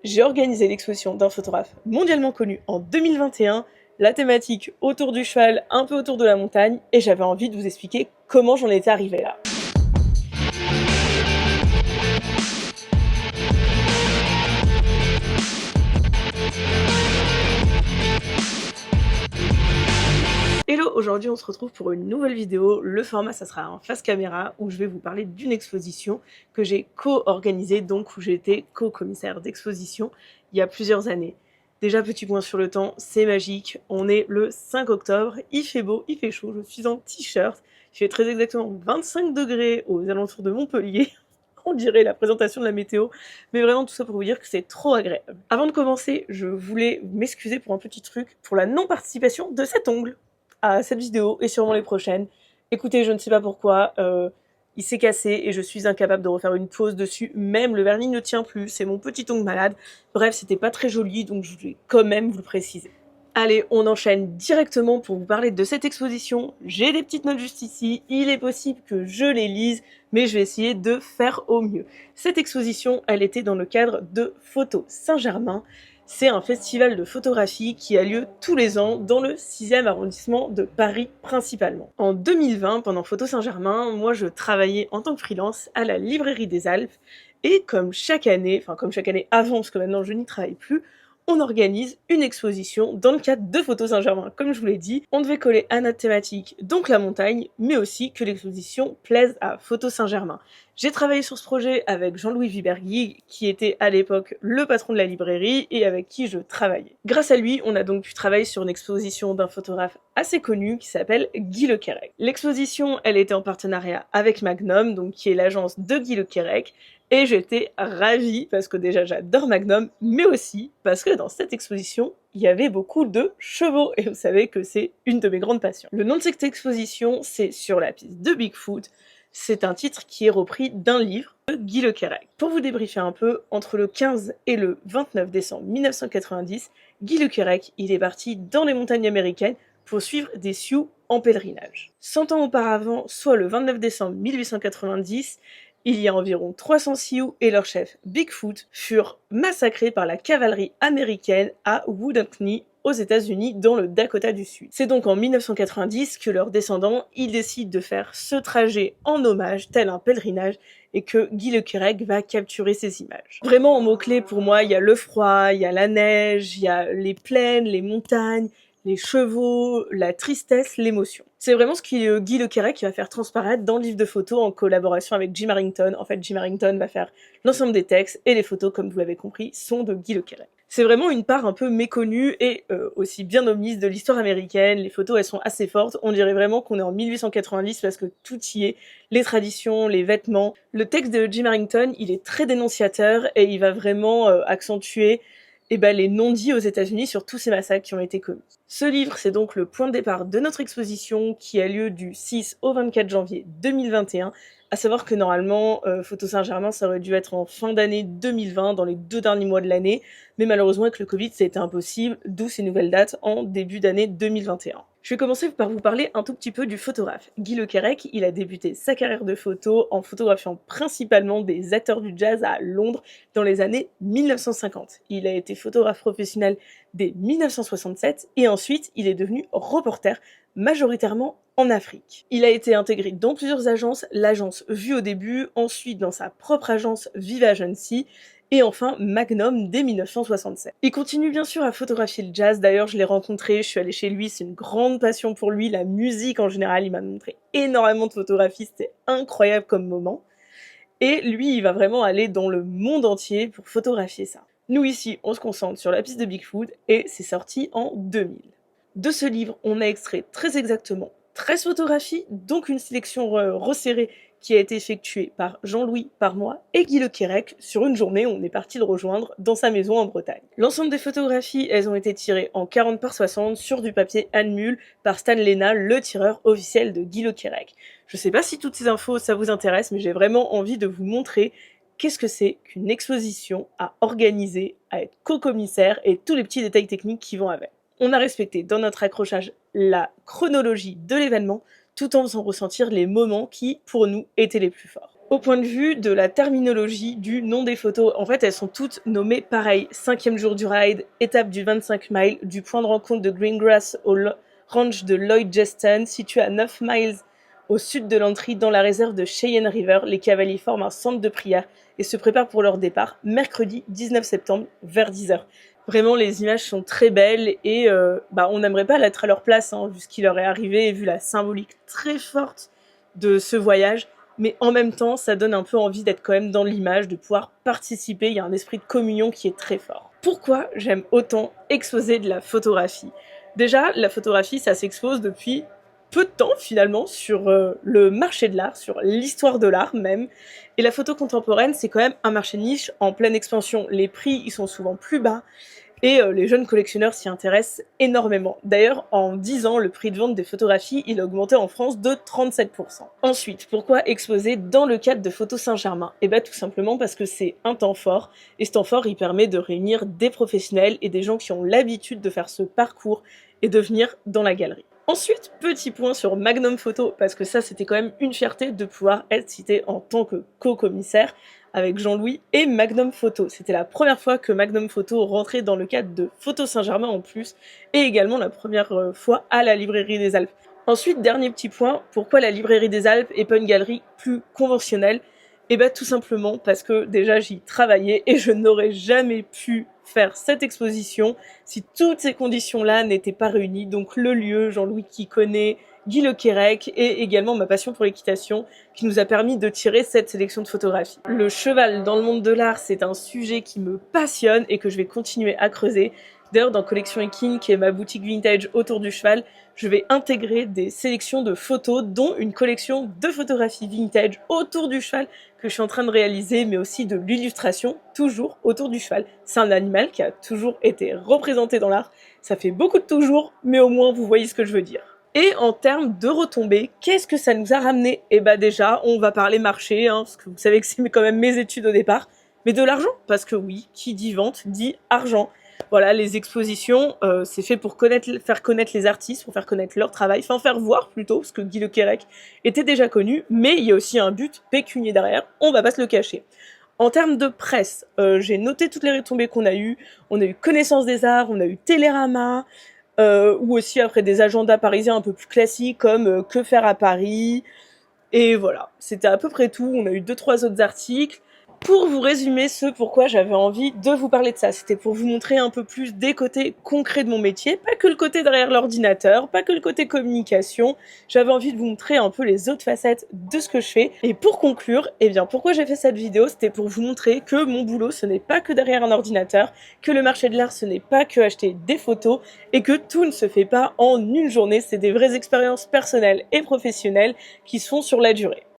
j'ai organisé l'exposition d'un photographe mondialement connu en 2021, la thématique autour du cheval, un peu autour de la montagne, et j'avais envie de vous expliquer comment j'en étais arrivée là. Hello, aujourd'hui on se retrouve pour une nouvelle vidéo. Le format ça sera en face caméra où je vais vous parler d'une exposition que j'ai co-organisée, donc où j'ai été co-commissaire d'exposition il y a plusieurs années. Déjà petit point sur le temps, c'est magique, on est le 5 octobre, il fait beau, il fait chaud, je suis en t-shirt, il fait très exactement 25 degrés aux alentours de Montpellier. On dirait la présentation de la météo, mais vraiment tout ça pour vous dire que c'est trop agréable. Avant de commencer, je voulais m'excuser pour un petit truc, pour la non-participation de cet ongle à cette vidéo et sûrement les prochaines. Écoutez, je ne sais pas pourquoi, il s'est cassé et je suis incapable de refaire une pause dessus, même le vernis ne tient plus, c'est mon petit ongle malade. Bref, c'était pas très joli, donc je voulais quand même vous le préciser. Allez, on enchaîne directement pour vous parler de cette exposition. J'ai des petites notes juste ici, il est possible que je les lise, mais je vais essayer de faire au mieux. Cette exposition, elle était dans le cadre de Photo Saint-Germain. C'est un festival de photographie qui a lieu tous les ans dans le 6e arrondissement de Paris principalement. En 2020, pendant Photo Saint-Germain, moi je travaillais en tant que freelance à la Librairie des Alpes et comme chaque année avant parce que maintenant je n'y travaille plus, on organise une exposition dans le cadre de Photo Saint-Germain. Comme je vous l'ai dit, on devait coller à notre thématique, donc la montagne, mais aussi que l'exposition plaise à Photo Saint-Germain. J'ai travaillé sur ce projet avec Jean-Louis Vibergui, qui était à l'époque le patron de la librairie et avec qui je travaillais. Grâce à lui, on a donc pu travailler sur une exposition d'un photographe assez connu qui s'appelle Guy Le Quérec. L'exposition, elle était en partenariat avec Magnum, donc qui est l'agence de Guy Le Quérec, et j'étais ravie parce que déjà j'adore Magnum, mais aussi parce que dans cette exposition, il y avait beaucoup de chevaux, et vous savez que c'est une de mes grandes passions. Le nom de cette exposition, c'est Sur la piste de Bigfoot. C'est un titre qui est repris d'un livre de Guy Le Quérec. Pour vous débriefer un peu, entre le 15 et le 29 décembre 1990, Guy Le Quérec, il est parti dans les montagnes américaines pour suivre des Sioux en pèlerinage. 100 ans auparavant, soit le 29 décembre 1890, il y a environ 300 Sioux et leur chef Bigfoot furent massacrés par la cavalerie américaine à Wounded Knee aux États-Unis dans le Dakota du Sud. C'est donc en 1990 que leurs descendants ils décident de faire ce trajet en hommage, tel un pèlerinage, et que Guy Le Quérec va capturer ces images. Vraiment en mots-clés pour moi, il y a le froid, il y a la neige, il y a les plaines, les montagnes, les chevaux, la tristesse, l'émotion. C'est vraiment ce que Guy Le Quérec qui va faire transparaître dans le livre de photos en collaboration avec Jim Harrington. En fait, Jim Harrington va faire l'ensemble des textes et les photos, comme vous l'avez compris, sont de Guy Le Quérec. C'est vraiment une part un peu méconnue et aussi bien omise de l'histoire américaine. Les photos, elles sont assez fortes. On dirait vraiment qu'on est en 1890 parce que tout y est. Les traditions, les vêtements. Le texte de Jim Harrington, il est très dénonciateur et il va vraiment accentuer les non-dits aux États-Unis sur tous ces massacres qui ont été commis. Ce livre, c'est donc le point de départ de notre exposition qui a lieu du 6 au 24 janvier 2021. À savoir que normalement, Photo Saint-Germain, ça aurait dû être en fin d'année 2020, dans les 2 derniers mois de l'année, mais malheureusement avec le Covid, ça a été impossible, d'où ces nouvelles dates en début d'année 2021. Je vais commencer par vous parler un tout petit peu du photographe. Guy Le Quérec, il a débuté sa carrière de photo en photographiant principalement des acteurs du jazz à Londres dans les années 1950. Il a été photographe professionnel dès 1967 et ensuite il est devenu reporter, majoritairement en Afrique. Il a été intégré dans plusieurs agences, l'agence Vue au début, ensuite dans sa propre agence Vive Agency, et enfin Magnum dès 1967. Il continue bien sûr à photographier le jazz, d'ailleurs je l'ai rencontré, je suis allée chez lui, c'est une grande passion pour lui, la musique en général, il m'a montré énormément de photographies, c'était incroyable comme moment. Et lui, il va vraiment aller dans le monde entier pour photographier ça. Nous ici, on se concentre sur la piste de Bigfoot et c'est sorti en 2000. De ce livre, on a extrait très exactement 13 photographies, donc une sélection resserrée qui a été effectuée par Jean-Louis, par moi et Guy Le Quérec sur une journée où on est parti le rejoindre dans sa maison en Bretagne. L'ensemble des photographies, elles ont été tirées en 40 par 60 sur du papier Anmul par Stan Lena, le tireur officiel de Guy Le Quérec. Je sais pas si toutes ces infos ça vous intéresse, mais j'ai vraiment envie de vous montrer qu'est-ce que c'est qu'une exposition à organiser, à être co-commissaire et tous les petits détails techniques qui vont avec. On a respecté dans notre accrochage la chronologie de l'événement, tout en faisant ressentir les moments qui, pour nous, étaient les plus forts. Au point de vue de la terminologie du nom des photos, en fait, elles sont toutes nommées pareil. 5e jour du ride, étape du 25 miles, du point de rencontre de Greengrass au ranch de Lloyd Jeston, situé à 9 miles au sud de l'Antry, dans la réserve de Cheyenne River. Les cavaliers forment un centre de prière et se préparent pour leur départ mercredi 19 septembre vers 10h. Vraiment, les images sont très belles et on n'aimerait pas l'être à leur place, hein, vu ce qui leur est arrivé et vu la symbolique très forte de ce voyage. Mais en même temps, ça donne un peu envie d'être quand même dans l'image, de pouvoir participer. Il y a un esprit de communion qui est très fort. Pourquoi j'aime autant exposer de la photographie? Déjà, la photographie, ça s'expose depuis peu de temps finalement sur le marché de l'art, sur l'histoire de l'art même. Et la photo contemporaine, c'est quand même un marché niche en pleine expansion. Les prix, ils sont souvent plus bas. Et les jeunes collectionneurs s'y intéressent énormément. D'ailleurs, en 10 ans, le prix de vente des photographies, il a augmenté en France de 37%. Ensuite, pourquoi exposer dans le cadre de Photo Saint-Germain? Eh bien tout simplement parce que c'est un temps fort, et ce temps fort, il permet de réunir des professionnels et des gens qui ont l'habitude de faire ce parcours et de venir dans la galerie. Ensuite, petit point sur Magnum Photo, parce que ça, c'était quand même une fierté de pouvoir être cité en tant que co-commissaire avec Jean-Louis et Magnum Photo. C'était la première fois que Magnum Photo rentrait dans le cadre de Photo Saint-Germain en plus, et également la première fois à la Librairie des Alpes. Ensuite, dernier petit point, pourquoi la Librairie des Alpes et pas une galerie plus conventionnelle? Eh bien tout simplement parce que déjà j'y travaillais et je n'aurais jamais pu faire cette exposition si toutes ces conditions-là n'étaient pas réunies. Donc le lieu, Jean-Louis qui connaît, Guy Le Quérec et également ma passion pour l'équitation qui nous a permis de tirer cette sélection de photographies. Le cheval dans le monde de l'art, c'est un sujet qui me passionne et que je vais continuer à creuser. D'ailleurs, dans Collection Equine, qui est ma boutique vintage autour du cheval, je vais intégrer des sélections de photos, dont une collection de photographies vintage autour du cheval que je suis en train de réaliser, mais aussi de l'illustration, toujours autour du cheval. C'est un animal qui a toujours été représenté dans l'art. Ça fait beaucoup de toujours, mais au moins vous voyez ce que je veux dire. Et en termes de retombées, qu'est-ce que ça nous a ramené? Eh bah déjà, on va parler marché, hein, parce que vous savez que c'est quand même mes études au départ, mais de l'argent, parce que oui, qui dit vente dit argent. Voilà, les expositions, c'est fait pour faire connaître les artistes, pour faire connaître leur travail, enfin faire voir plutôt, parce que Guy Le Quérec était déjà connu, mais il y a aussi un but pécunier derrière, on va pas se le cacher. En termes de presse, j'ai noté toutes les retombées qu'on a eues. On a eu Connaissance des Arts, on a eu Télérama, ou aussi après des agendas parisiens un peu plus classiques comme Que faire à Paris. Et voilà, c'était à peu près tout. On a eu 2-3 autres articles. Pour vous résumer ce pourquoi j'avais envie de vous parler de ça, c'était pour vous montrer un peu plus des côtés concrets de mon métier, pas que le côté derrière l'ordinateur, pas que le côté communication, j'avais envie de vous montrer un peu les autres facettes de ce que je fais. Et pour conclure, eh bien pourquoi j'ai fait cette vidéo, c'était pour vous montrer que mon boulot ce n'est pas que derrière un ordinateur, que le marché de l'art ce n'est pas que acheter des photos, et que tout ne se fait pas en une journée, c'est des vraies expériences personnelles et professionnelles qui se font sur la durée.